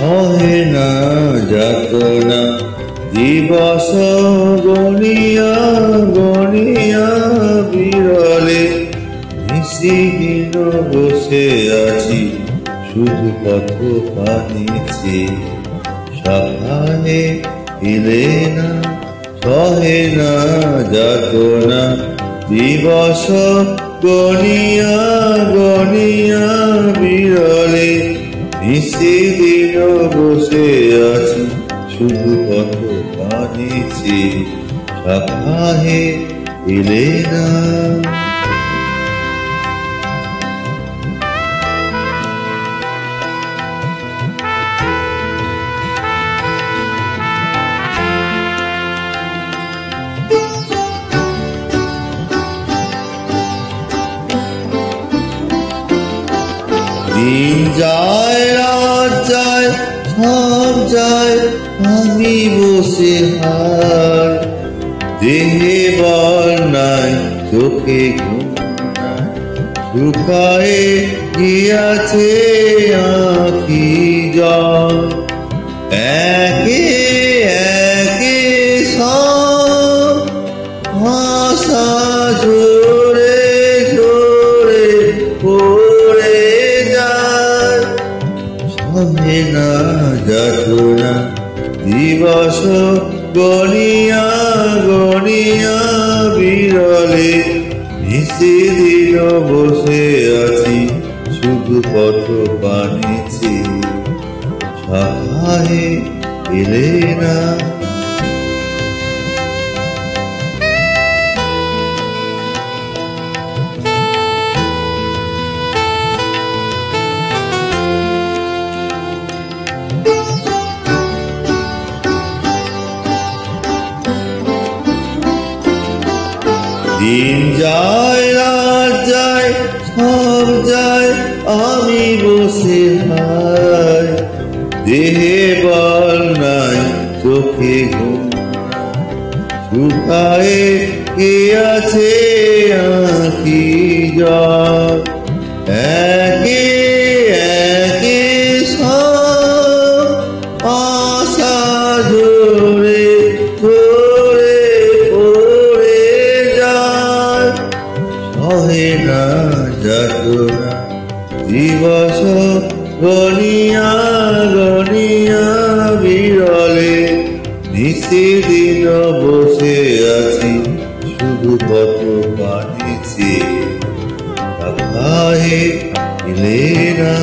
সহে না যাতনা দিবস গণিয়া গণিয়া বিরলে নিশিদিন বসে আছি শুধু পথ পানিছে সকালে এলে না সহে না যাতনা দিবস গণিয়া গণিয়া বিরলে নিশিদিন বসে আছি শুধু পথ পানিছে সকালে এলে না। দিন যায় রাত যায় সব যায় আমি বসে হার দেহে বল নাই চোখে ঘুম নাই শুকায়ে গিয়াছে আঁখি জল একে একে সব ভাষা জোরে জোরে পড়ে যায় সহে না যাতনা দিবস গণিয়া গণিয়া বিরলে নিশিদিন বসে আছি শুধু পথ পানিছে সকালে এলে না। দিন যায় রাত যায় সব যায় আমি বসে হাই দেহে বল নাই চোখে ঘুম শুকায়ে গিয়াছে আঁখি জল একে একে সব আশা জোরে জোরে পড়ে যায় সহে না যাতনা দিবস গণিয়া গণিয়া বিরলে নিশিদিন বসে আছি শুধু পথ পানিছে সকালে এলে না।